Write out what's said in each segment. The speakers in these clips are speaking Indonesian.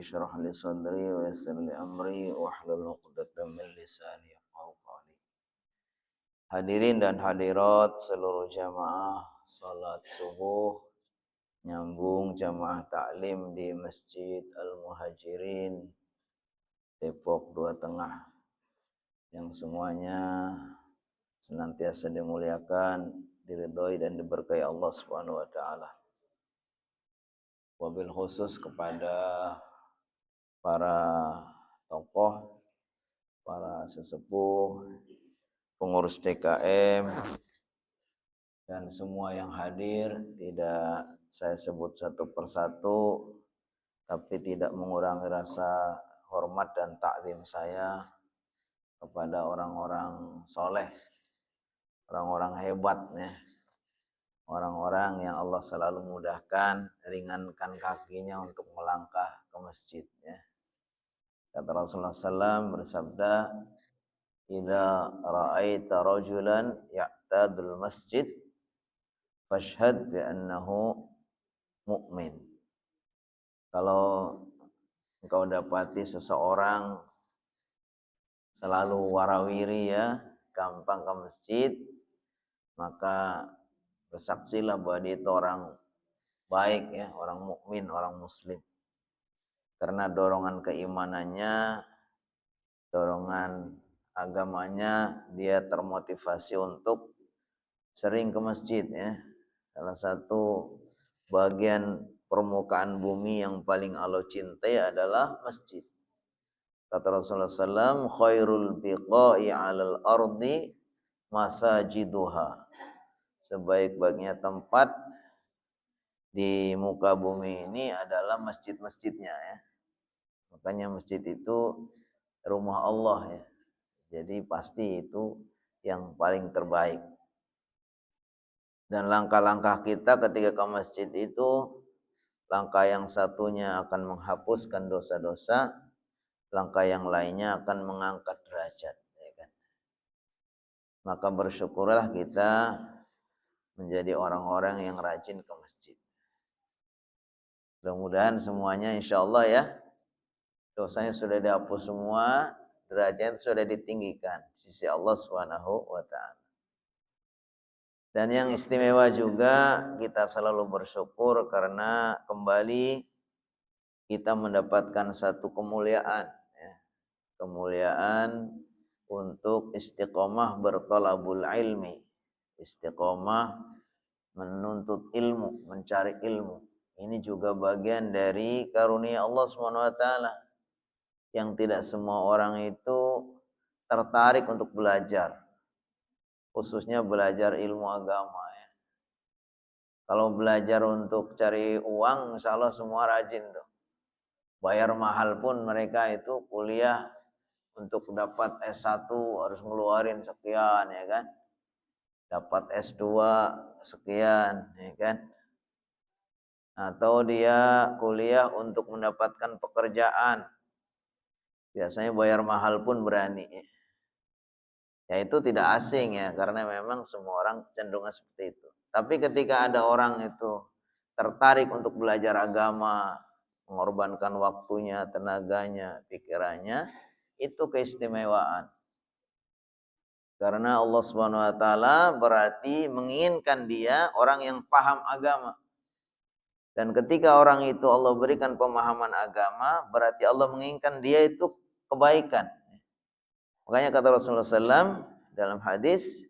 shrah li sadri wa yassir li amri wahlul 'uqdatam min lisani yafqahu qawli. Hadirin dan hadirat seluruh jamaah salat subuh nyambung jamaah taklim di Masjid Al-Muhajirin Depok Dua Tengah yang semuanya senantiasa dimuliakan, diridhoi dan diberkahi Allah Subhanahu wa taala. Wabil khusus kepada para tokoh, para sesepuh, pengurus TKM, dan semua yang hadir. Tidak saya sebut satu persatu, tapi tidak mengurangi rasa hormat dan takzim saya kepada orang-orang soleh, orang-orang hebat, ya. Orang-orang yang Allah selalu mudahkan, ringankan kakinya untuk melangkah ke masjid, ya. Kata Rasulullah SAW bersabda, "Idza ra'aita rajulan ya'tadul masjid, fashhad bi annahu mu'min." Kalau engkau dapati seseorang selalu warawiri, ya, gampang ke masjid, maka bersaksilah bahwa dia itu orang baik, ya, orang mukmin, orang muslim. Karena dorongan keimanannya, dorongan agamanya, dia termotivasi untuk sering ke masjid, ya. Salah satu bagian permukaan bumi yang paling Allah cintai adalah masjid. Kata Rasulullah SAW, khairul biqa'i 'alal ardi masajiduha. Sebaik-baiknya tempat di muka bumi ini adalah masjid-masjidnya, ya. Makanya masjid itu rumah Allah, ya. Jadi pasti itu yang paling terbaik. Dan langkah-langkah kita ketika ke masjid itu, langkah yang satunya akan menghapuskan dosa-dosa, langkah yang lainnya akan mengangkat derajat, ya kan? Maka bersyukurlah kita menjadi orang-orang yang rajin ke masjid. Mudah-mudahan semuanya insya Allah, ya, dosanya sudah dihapus semua, derajatnya sudah ditinggikan di sisi Allah Subhanahu wa taala. Dan yang istimewa juga, kita selalu bersyukur karena kembali kita mendapatkan satu kemuliaan, ya. Kemuliaan untuk istiqomah bertolabul ilmi, istiqomah menuntut ilmu, mencari ilmu. Ini juga bagian dari karunia Allah Subhanahu wa taala, yang tidak semua orang itu tertarik untuk belajar, khususnya belajar ilmu agama, ya. Kalau belajar untuk cari uang, insya Allah semua rajin tuh. Bayar mahal pun mereka itu kuliah untuk dapat S1 harus ngeluarin sekian, ya kan. Dapat S2 sekian, ya kan. Atau dia kuliah untuk mendapatkan pekerjaan, biasanya bayar mahal pun berani. Ya itu tidak asing, ya, karena memang semua orang cenderung seperti itu. Tapi ketika ada orang itu tertarik untuk belajar agama, mengorbankan waktunya, tenaganya, pikirannya, itu keistimewaan. Karena Allah Subhanahu wa taala berarti menginginkan dia orang yang paham agama. Dan ketika orang itu Allah berikan pemahaman agama, berarti Allah menginginkan dia itu kebaikan. Makanya kata Rasulullah SAW dalam hadis,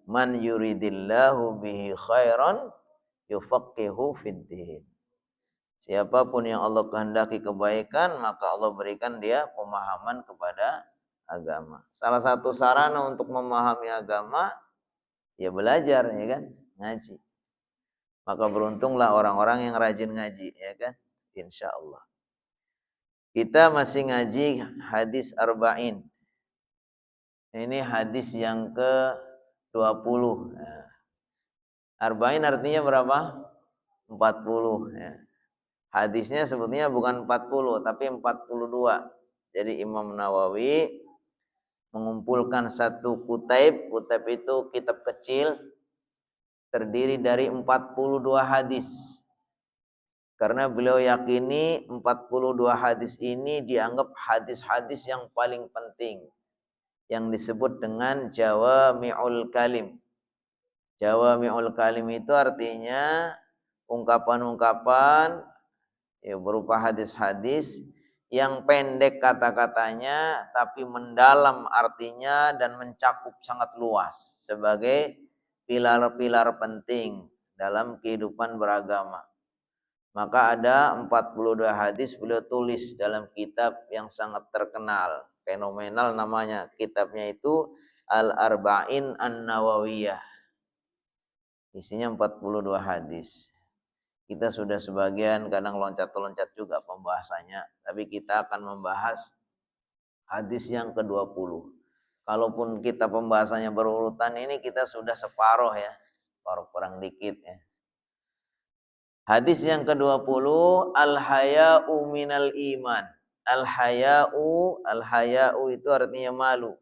man yuridillahu bihi khairan yufaqihu fiddin. Siapapun yang Allah kehendaki kebaikan, maka Allah berikan dia pemahaman kepada agama. Salah satu sarana untuk memahami agama, ya belajar, ya kan, ngaji. Maka beruntunglah orang-orang yang rajin ngaji, ya kan, insya Allah. Kita masih ngaji hadis arba'in. Ini hadis yang ke-20. Nah, arba'in artinya berapa? 40, ya. Hadisnya sebetulnya bukan 40 tapi 42. Jadi Imam Nawawi mengumpulkan satu kutaib. Kutaib itu kitab kecil terdiri dari 42 hadis. Karena beliau yakini 42 hadis ini dianggap hadis-hadis yang paling penting, yang disebut dengan Jawami'ul Kalim. Jawami'ul Kalim itu artinya ungkapan-ungkapan ya, berupa hadis-hadis yang pendek kata-katanya tapi mendalam artinya dan mencakup sangat luas sebagai pilar-pilar penting dalam kehidupan beragama. Maka ada 42 hadis beliau tulis dalam kitab yang sangat terkenal, fenomenal namanya. Kitabnya itu Al-Arba'in An-Nawawiyah. Isinya 42 hadis. Kita sudah sebagian kadang loncat-loncat juga pembahasannya, tapi kita akan membahas hadis yang ke-20. Kalaupun kita pembahasannya berurutan ini kita sudah separuh ya. Separuh kurang dikit ya. Hadis yang ke-20, al-haya'u minal iman. Al-haya'u itu artinya malu.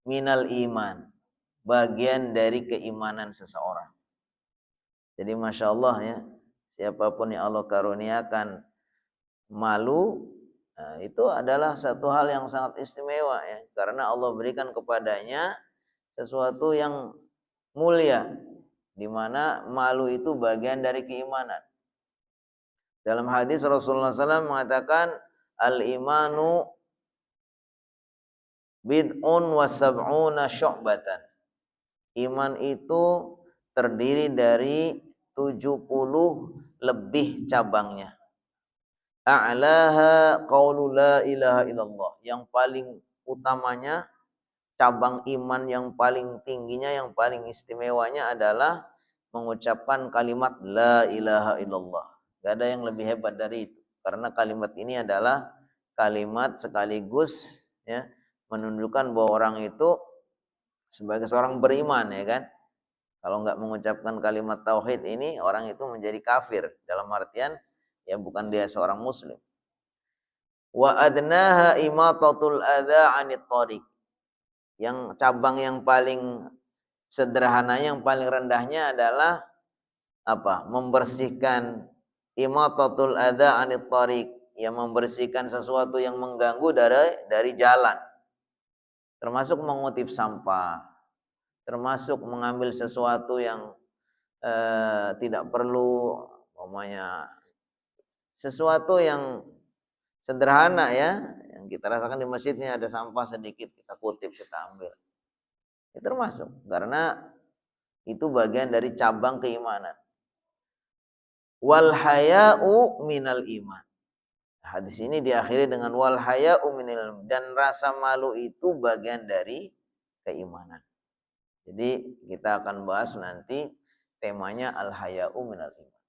Minal iman. Bagian dari keimanan seseorang. Jadi Masya Allah ya, siapapun yang Allah karuniakan malu, nah, itu adalah satu hal yang sangat istimewa ya. Karena Allah berikan kepadanya sesuatu yang mulia. Di mana malu itu bagian dari keimanan. Dalam hadis Rasulullah SAW mengatakan al-imanu bid'un wa sab'una syu'batan. Iman itu terdiri dari 70 lebih cabangnya. A'laha qaulu la ilaha illallah. Yang paling utamanya, cabang iman yang paling tingginya, yang paling istimewanya adalah mengucapkan kalimat la ilaha illallah. Gak ada yang lebih hebat dari itu. Karena kalimat ini adalah kalimat sekaligus ya, menunjukkan bahwa orang itu sebagai seorang beriman ya kan. Kalau nggak mengucapkan kalimat tauhid ini, orang itu menjadi kafir. Dalam artian ya bukan dia seorang muslim. Wa adnaha imatatul adza 'anit thariq. Yang cabang yang paling sederhananya, yang paling rendahnya adalah apa? Membersihkan imatatul adza 'anit thariq, yang membersihkan sesuatu yang mengganggu dari jalan. Termasuk mengutip sampah, termasuk mengambil sesuatu yang tidak perlu, umpamanya sesuatu yang sederhana ya, yang kita rasakan di masjidnya ada sampah sedikit, kita kutip, kita ambil. Itu termasuk, karena itu bagian dari cabang keimanan. Wal haya'u minal iman. Hadis ini diakhiri dengan wal haya'u minal iman, dan rasa malu itu bagian dari keimanan. Jadi kita akan bahas nanti temanya al haya'u minal iman.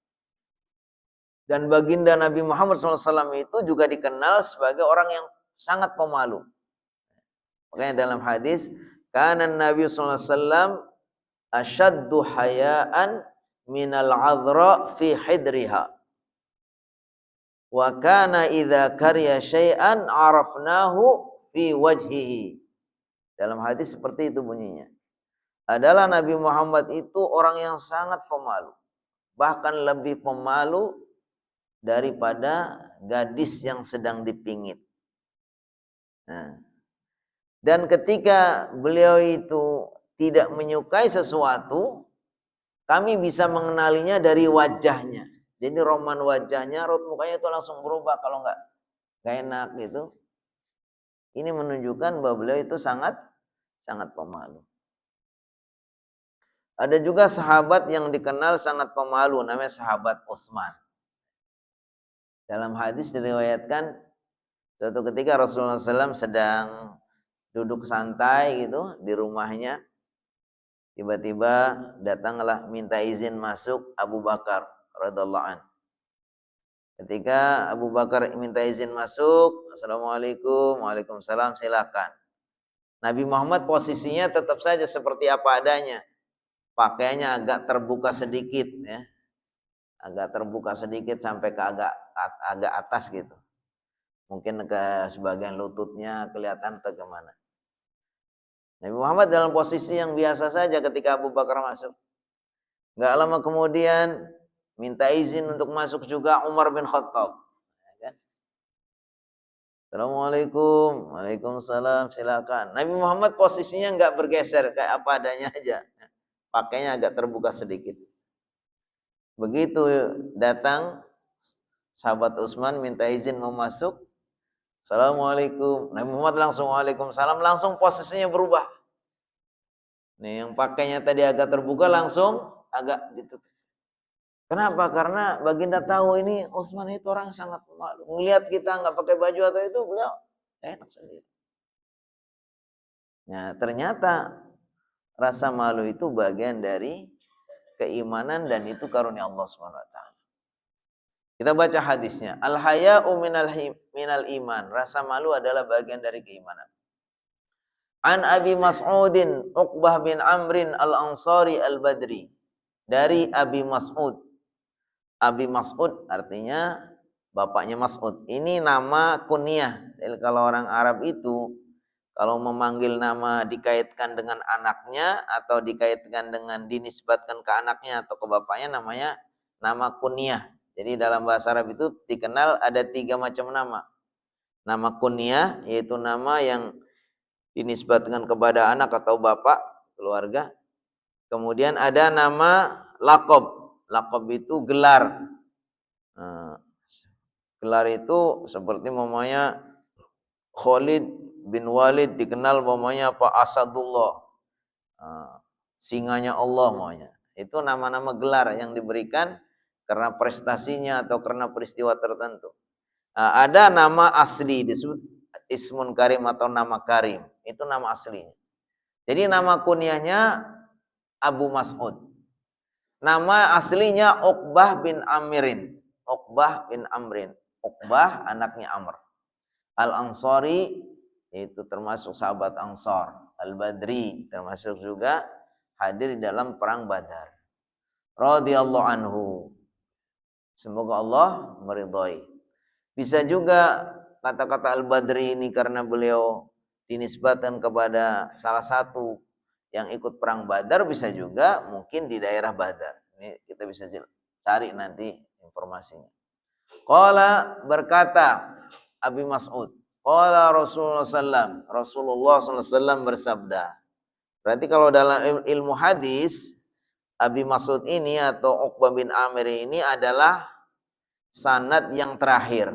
Dan baginda Nabi Muhammad SAW itu juga dikenal sebagai orang yang sangat pemalu. Makanya dalam hadis, kana Nabi SAW asyaddu haya'an minal adra fi hidriha. Wa kana idza karya syai'an arafnahu fi wajhihi. Dalam hadis seperti itu bunyinya. Adalah Nabi Muhammad itu orang yang sangat pemalu. Bahkan lebih pemalu daripada gadis yang sedang dipingit. Nah, dan ketika beliau itu tidak menyukai sesuatu, kami bisa mengenalinya dari wajahnya. Jadi roman wajahnya, raut mukanya itu langsung berubah kalau nggak enak gitu. Ini menunjukkan bahwa beliau itu sangat pemalu. Ada juga sahabat yang dikenal sangat pemalu, namanya sahabat Utsman. Dalam hadis diriwayatkan suatu ketika Rasulullah SAW sedang duduk santai gitu di rumahnya, tiba-tiba datanglah minta izin masuk Abu Bakar radhiallahu anhu. Ketika Abu Bakar minta izin masuk, Assalamualaikum, Waalaikumsalam, silakan. Nabi Muhammad posisinya tetap saja seperti apa adanya. Pakaiannya agak terbuka sedikit ya. Agak terbuka sedikit sampai ke agak atas gitu. Mungkin ke sebagian lututnya kelihatan atau kemana. Nabi Muhammad dalam posisi yang biasa saja ketika Abu Bakar masuk. Nggak lama kemudian minta izin untuk masuk juga Umar bin Khattab. Assalamualaikum, waalaikumsalam, silakan. Nabi Muhammad posisinya nggak bergeser, kayak apa adanya aja. Pakainya agak terbuka sedikit. Begitu datang sahabat Utsman minta izin mau masuk. Assalamualaikum. Nabi Muhammad langsung waalaikumsalam, langsung posisinya berubah. Nih yang pakainya tadi agak terbuka langsung agak ditutup. Kenapa? Karena Baginda tahu ini Utsman itu orang sangat malu. Melihat kita nggak pakai baju atau itu, beliau enak sendiri. Nah, ternyata rasa malu itu bagian dari keimanan dan itu karunia Allah SWT. Kita baca hadisnya. Al-haya'u minal iman. Rasa malu adalah bagian dari keimanan. An Abi Mas'udin Uqbah bin Amrin al-Ansari al-Badri. Dari Abi Mas'ud. Abi Mas'ud artinya bapaknya Mas'ud. Ini nama kunyah. Jadi kalau orang Arab itu kalau memanggil nama dikaitkan dengan anaknya atau dikaitkan dengan dinisbatkan ke anaknya atau ke bapaknya namanya nama kunyah. Jadi dalam bahasa Arab itu dikenal ada 3 macam nama. Nama kunyah yaitu nama yang dinisbatkan kepada anak atau bapak, keluarga. Kemudian ada nama laqab. Laqab itu gelar. Nah, gelar itu seperti namanya Khalid bin Walid dikenal namanya apa Asadullah. Singanya Allah namanya. Itu nama-nama gelar yang diberikan karena prestasinya atau karena peristiwa tertentu. Ada nama asli disebut Ismun Karim atau nama Karim. Itu nama aslinya. Jadi nama kunyahnya Abu Mas'ud. Nama aslinya Uqbah bin Amirin. Uqbah bin Amrin. Uqbah anaknya Amr. Al-Ansari itu termasuk sahabat Ansar. Al-Badri termasuk juga hadir di dalam perang Badar. Radhiyallahu anhu. Semoga Allah meridhai. Bisa juga kata-kata Al-Badri ini karena beliau dinisbatkan kepada salah satu yang ikut perang Badar, bisa juga mungkin di daerah Badar. Ini kita bisa cari nanti informasinya. Qala berkata Abi Mas'ud, qala Rasulullah sallallahu Rasulullah sallallahu bersabda. Berarti kalau dalam ilmu hadis Abi Mas'ud ini atau Uqbah bin Amir ini adalah sanad yang terakhir.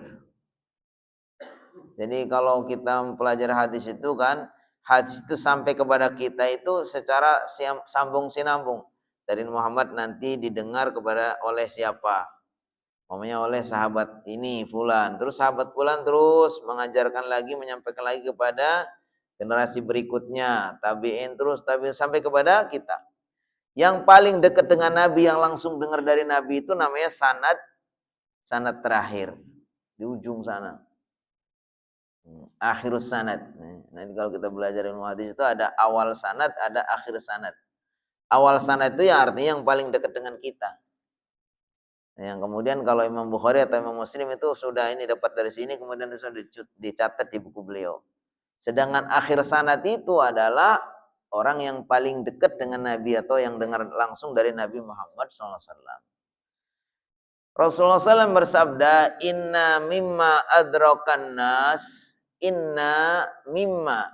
Jadi kalau kita mempelajari hadis itu kan, hadis itu sampai kepada kita itu secara sambung sinambung. Dari Muhammad nanti didengar oleh siapa? Namanya oleh sahabat ini fulan. Terus sahabat fulan terus mengajarkan lagi, menyampaikan lagi kepada generasi berikutnya, tabi'in terus tabi'in sampai kepada kita. Yang paling dekat dengan Nabi yang langsung dengar dari Nabi itu namanya sanad terakhir di ujung sana. Akhirus sanad. Nanti kalau kita belajar ilmu hadis itu ada awal sanad, ada akhir sanad. Awal sanad itu ya artinya yang paling dekat dengan kita. Yang kemudian kalau Imam Bukhari atau Imam Muslim itu sudah ini dapat dari sini kemudian sudah dicatat di buku beliau. Sedangkan akhir sanad itu adalah orang yang paling dekat dengan Nabi atau yang dengar langsung dari Nabi Muhammad SAW. Rasulullah SAW bersabda, Inna mimma adrakan nas, inna mimma.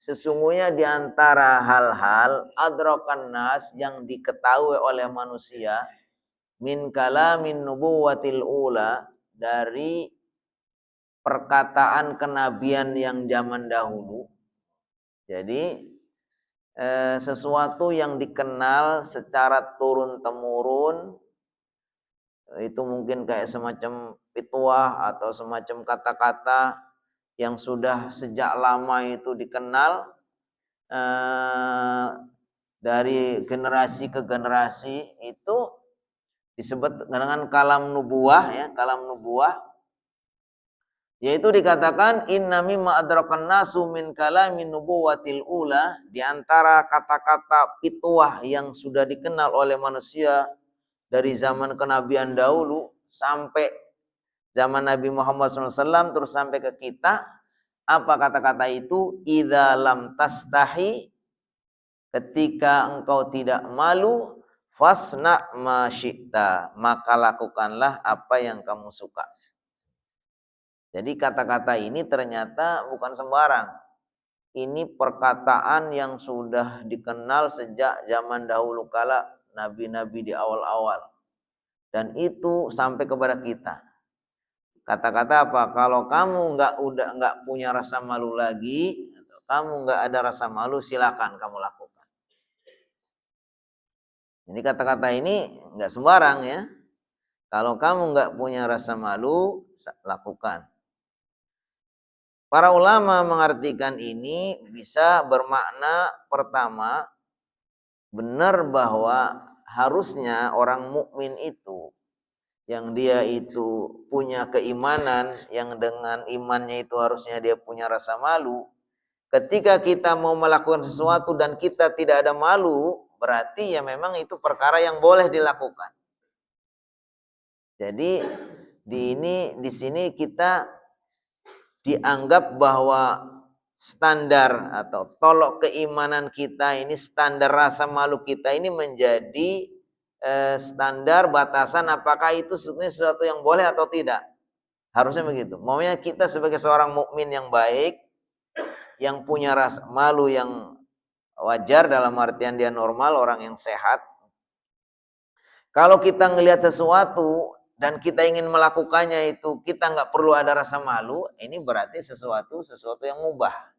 Sesungguhnya di antara hal-hal adrakan nas yang diketahui oleh manusia, min kalamin nubuwatil ula, dari perkataan kenabian yang zaman dahulu. Jadi sesuatu yang dikenal secara turun-temurun, itu mungkin kayak semacam pituah atau semacam kata-kata yang sudah sejak lama itu dikenal dari generasi ke generasi, itu disebut dengan kalam nubuwah ya, kalam nubuwah. Yaitu dikatakan inna mimma adrakan nasu min kalamin nubuwatil ula, di antara kata-kata pituah yang sudah dikenal oleh manusia dari zaman kenabian dahulu sampai zaman Nabi Muhammad SAW terus sampai ke kita. Apa kata-kata itu? Idza lam tastahi, ketika engkau tidak malu, fasna ma syi'ta, maka lakukanlah apa yang kamu suka. Jadi kata-kata ini ternyata bukan sembarang. Ini perkataan yang sudah dikenal sejak zaman dahulu kala nabi-nabi di awal-awal. Dan itu sampai kepada kita. Kata-kata apa? Kalau kamu nggak punya rasa malu lagi, kamu nggak ada rasa malu, silakan kamu lakukan. Jadi kata-kata ini nggak sembarang ya. Kalau kamu nggak punya rasa malu, lakukan. Para ulama mengartikan ini bisa bermakna pertama, benar bahwa harusnya orang mukmin itu yang dia itu punya keimanan, yang dengan imannya itu harusnya dia punya rasa malu. Ketika kita mau melakukan sesuatu dan kita tidak ada malu, berarti ya memang itu perkara yang boleh dilakukan. Jadi di sini kita dianggap bahwa standar atau tolok keimanan kita ini, standar rasa malu kita ini menjadi standar batasan apakah itu sesuatu yang boleh atau tidak. Harusnya begitu. Maunya kita sebagai seorang mukmin yang baik, yang punya rasa malu yang wajar dalam artian dia normal, orang yang sehat. Kalau kita ngelihat sesuatu dan kita ingin melakukannya itu kita nggak perlu ada rasa malu, ini berarti sesuatu yang mubah.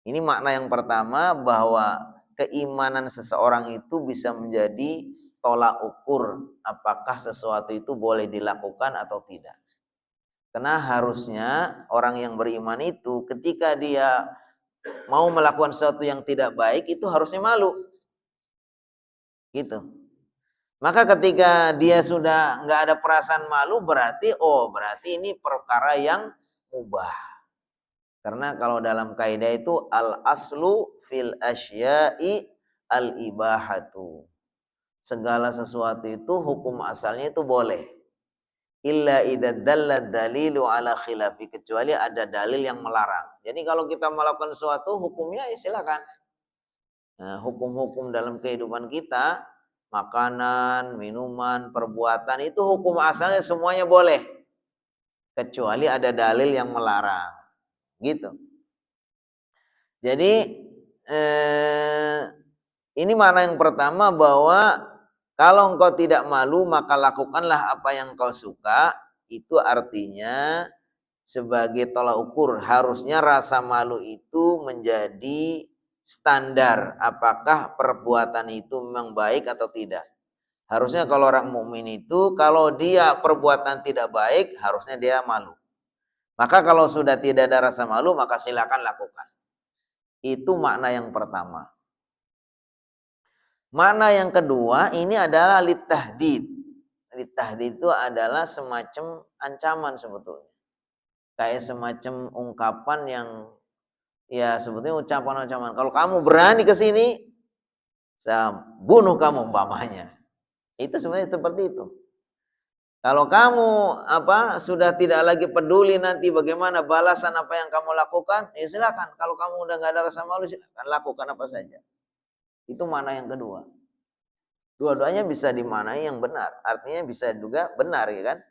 Ini makna yang pertama, bahwa keimanan seseorang itu bisa menjadi tolak ukur apakah sesuatu itu boleh dilakukan atau tidak. Karena harusnya orang yang beriman itu ketika dia mau melakukan sesuatu yang tidak baik itu harusnya malu. Gitu. Maka ketika dia sudah nggak ada perasaan malu, berarti ini perkara yang mubah. Karena kalau dalam kaidah itu al aslu fil asya'i al ibahatu. Segala sesuatu itu hukum asalnya itu boleh. Illa idza dalla dalilu ala khilafi, kecuali ada dalil yang melarang. Jadi kalau kita melakukan sesuatu hukumnya ya silakan. Nah, hukum-hukum dalam kehidupan kita, makanan, minuman, perbuatan itu hukum asalnya semuanya boleh. Kecuali ada dalil yang melarang. Gitu. Jadi ini makna yang pertama, bahwa kalau engkau tidak malu maka lakukanlah apa yang kau suka. Itu artinya sebagai tolak ukur, harusnya rasa malu itu menjadi standar apakah perbuatan itu memang baik atau tidak. Harusnya kalau orang mukmin itu kalau dia perbuatan tidak baik harusnya dia malu. Maka kalau sudah tidak ada rasa malu maka silakan lakukan. Itu makna yang pertama. Makna yang kedua ini adalah litahdid. Litahdid itu adalah semacam ancaman sebetulnya. Kayak semacam ungkapan yang ya sebetulnya ucapan-ucapan. Kalau kamu berani ke sini, saya bunuh kamu umpamanya. Itu sebenarnya seperti itu. Kalau kamu sudah tidak lagi peduli nanti bagaimana balasan apa yang kamu lakukan, ya silakan. Kalau kamu udah nggak ada rasa malu, silakan lakukan apa saja. Itu makna yang kedua. Dua-duanya bisa dimaknai yang benar. Artinya bisa juga benar, ya kan?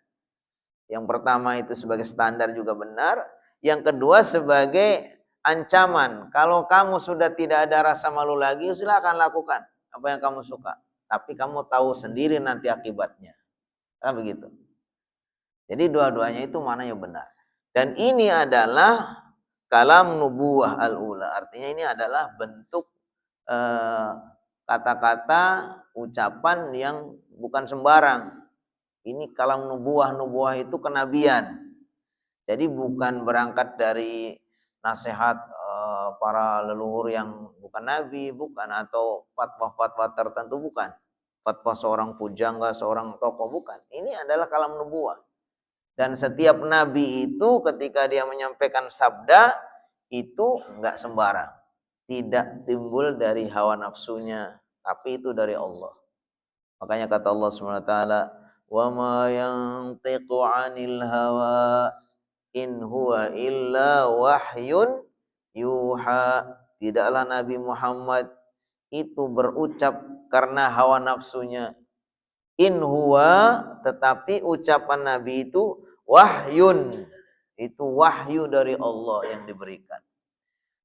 Yang pertama itu sebagai standar juga benar. Yang kedua sebagai ancaman. Kalau kamu sudah tidak ada rasa malu lagi, silakan lakukan apa yang kamu suka. Tapi kamu tahu sendiri nanti akibatnya. Kan begitu. Jadi dua-duanya itu maknanya benar. Dan ini adalah kalam nubuwah al-ula. Artinya ini adalah bentuk kata-kata ucapan yang bukan sembarang. Ini kalam nubuwah itu kenabian. Jadi bukan berangkat dari nasihat para leluhur yang bukan nabi, bukan, atau fatwa-fatwa tertentu, bukan. Fatwa seorang pujangga, seorang tokoh, bukan. Ini adalah kalam nubuwah. Dan setiap nabi itu ketika dia menyampaikan sabda itu enggak sembarang. Tidak timbul dari hawa nafsunya, tapi itu dari Allah. Makanya kata Allah Subhanahu wa taala, "Wa ma yantiqu 'anil hawa in huwa illa wahyun yuha." Tidaklah Nabi Muhammad itu berucap karena hawa nafsunya. In huwa, tetapi ucapan Nabi itu wahyun. Itu wahyu dari Allah yang diberikan.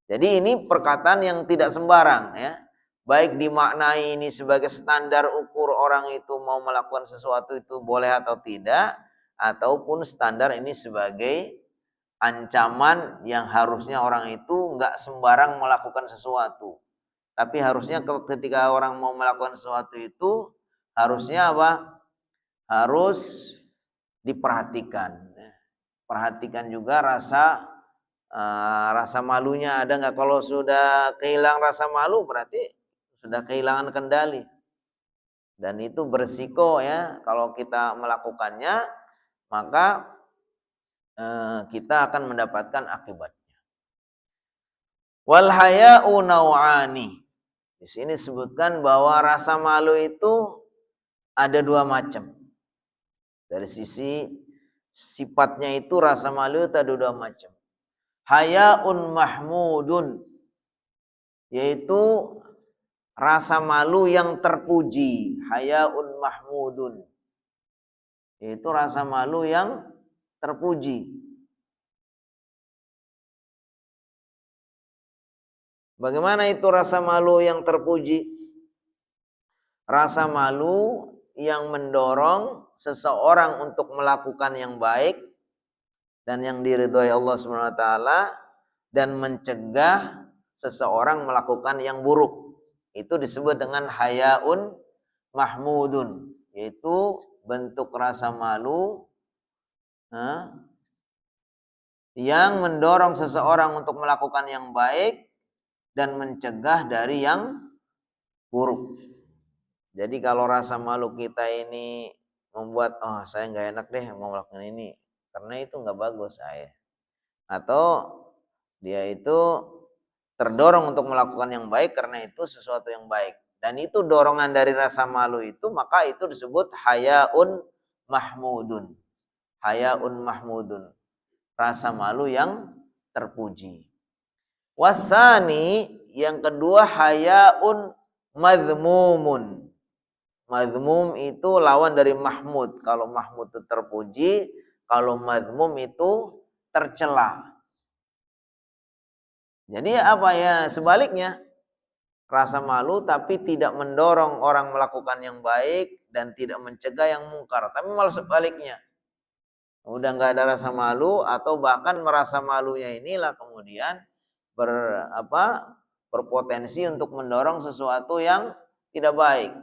Jadi ini perkataan yang tidak sembarang ya. Baik dimaknai ini sebagai standar ukur orang itu mau melakukan sesuatu itu boleh atau tidak, ataupun standar ini sebagai ancaman yang harusnya orang itu nggak sembarang melakukan sesuatu. Tapi harusnya ketika orang mau melakukan sesuatu itu harusnya apa? Harus diperhatikan. Perhatikan juga rasa malunya ada nggak. Kalau sudah kehilangan rasa malu berarti sudah kehilangan kendali. Dan itu berisiko ya, kalau kita melakukannya maka kita akan mendapatkan akibatnya. Wal haya'u naw'ani. Di sini sebutkan bahwa rasa malu itu ada dua macam. Dari sisi sifatnya itu rasa malu itu ada dua macam. Haya'un mahmudun, yaitu rasa malu yang terpuji. Haya'un mahmudun, yaitu rasa malu yang terpuji. Bagaimana itu rasa malu yang terpuji? Rasa malu yang mendorong seseorang untuk melakukan yang baik dan yang diridhoi Allah Subhanahu wa taala, dan mencegah seseorang melakukan yang buruk. Itu disebut dengan hayaun mahmudun, yaitu bentuk rasa malu yang mendorong seseorang untuk melakukan yang baik dan mencegah dari yang buruk. Jadi kalau rasa malu kita ini membuat, oh saya nggak enak deh mau melakukan ini, karena itu nggak bagus saya. Atau dia itu terdorong untuk melakukan yang baik karena itu sesuatu yang baik. Dan itu dorongan dari rasa malu itu, maka itu disebut hayaun mahmudun. Hayaun mahmudun. Rasa malu yang terpuji. Wasani, yang kedua hayaun madhmumun. Madhmum itu lawan dari mahmud. Kalau mahmud itu terpuji, kalau madhmum itu tercela. Jadi apa ya, sebaliknya, rasa malu tapi tidak mendorong orang melakukan yang baik dan tidak mencegah yang mungkar, tapi malah sebaliknya. Udah nggak ada rasa malu atau bahkan merasa malunya inilah kemudian berpotensi untuk mendorong sesuatu yang tidak baik.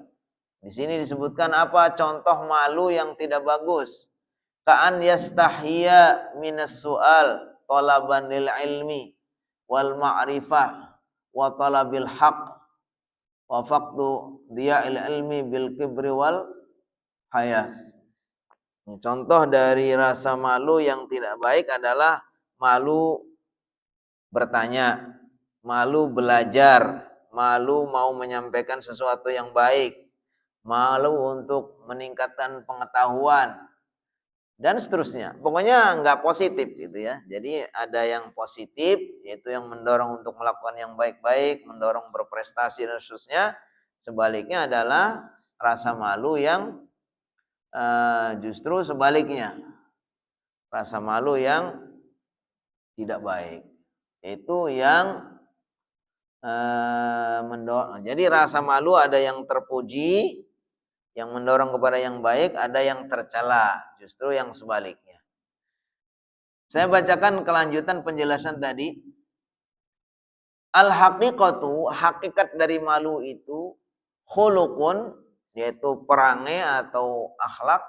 Di sini disebutkan apa contoh malu yang tidak bagus. Ka'an yastahya minas su'al talaban lil ilmi wal ma'rifah wa talabil haq wa faqdu diya'il ilmi bil kibri wal haya. Contoh dari rasa malu yang tidak baik adalah malu bertanya, malu belajar, malu mau menyampaikan sesuatu yang baik, malu untuk meningkatkan pengetahuan, dan seterusnya. Pokoknya nggak positif gitu ya. Jadi ada yang positif, yaitu yang mendorong untuk melakukan yang baik-baik, mendorong berprestasi dan seterusnya. Sebaliknya adalah rasa malu yang justru sebaliknya. Rasa malu yang tidak baik. Itu yang mendorong. Jadi rasa malu ada yang terpuji, yang mendorong kepada yang baik, ada yang tercela, justru yang sebaliknya. Saya bacakan kelanjutan penjelasan tadi. Al-haqiqatu, hakikat dari malu itu khuluqun, yaitu perangai atau akhlak,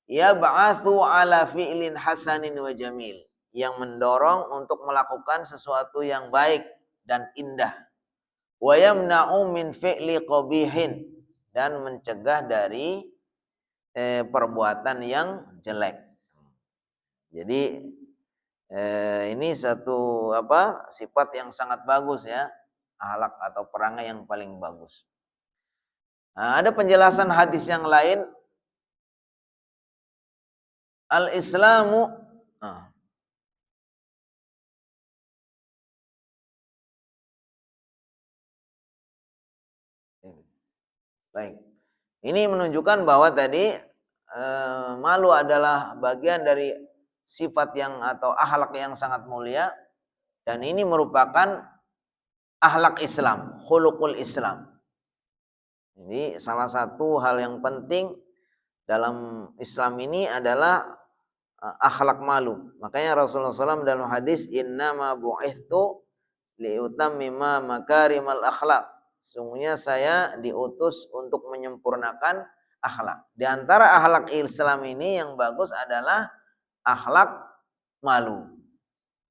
ya ba'athu ala fi'lin hasanin wa jamil, yang mendorong untuk melakukan sesuatu yang baik dan indah. Wa yamna'u min fi'li qabihin, dan mencegah dari perbuatan yang jelek. Jadi ini satu sifat yang sangat bagus ya, akhlak atau perangai yang paling bagus. Nah, ada penjelasan hadis yang lain. Al-Islamu Baik. Ini menunjukkan bahwa tadi malu adalah bagian dari sifat yang atau akhlak yang sangat mulia, dan ini merupakan akhlak Islam, khuluqul Islam. Jadi salah satu hal yang penting dalam Islam ini adalah akhlak malu. Makanya Rasulullah SAW dalam hadis innama bu'ithtu liutammima makarimal akhlak. Sungguhnya saya diutus untuk menyempurnakan akhlak. Di antara akhlak Islam ini yang bagus adalah akhlak malu.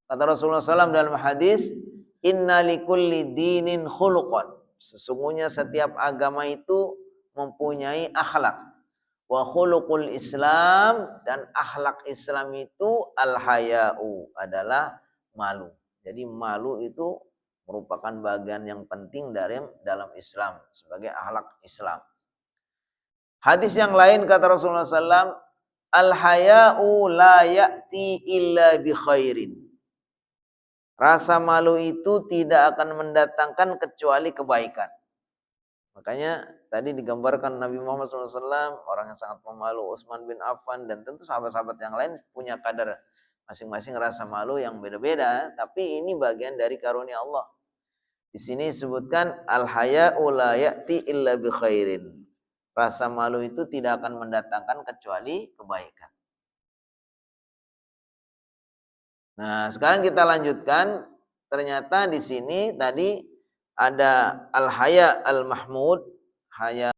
Kata Rasulullah SAW dalam hadis, inna likulli dinin khuluqan. Sesungguhnya setiap agama itu mempunyai akhlak. Wa khuluqul Islam, dan akhlak Islam itu al-haya'u, adalah malu. Jadi malu itu merupakan bagian yang penting dalam Islam sebagai akhlak Islam. Hadis yang lain kata Rasulullah SAW, al-haya'u la ya'ti illa bi khairin. Rasa malu itu tidak akan mendatangkan kecuali kebaikan. Makanya tadi digambarkan Nabi Muhammad SAW, orang yang sangat pemalu, Utsman bin Affan, dan tentu sahabat-sahabat yang lain punya kadar masing-masing rasa malu yang beda-beda, tapi ini bagian dari karunia Allah. Di sini disebutkan al-haya'u la ya'ti illa bi khairin. Rasa malu itu tidak akan mendatangkan kecuali kebaikan. Nah, sekarang kita lanjutkan. Ternyata di sini tadi ada al-haya al-mahmud, haya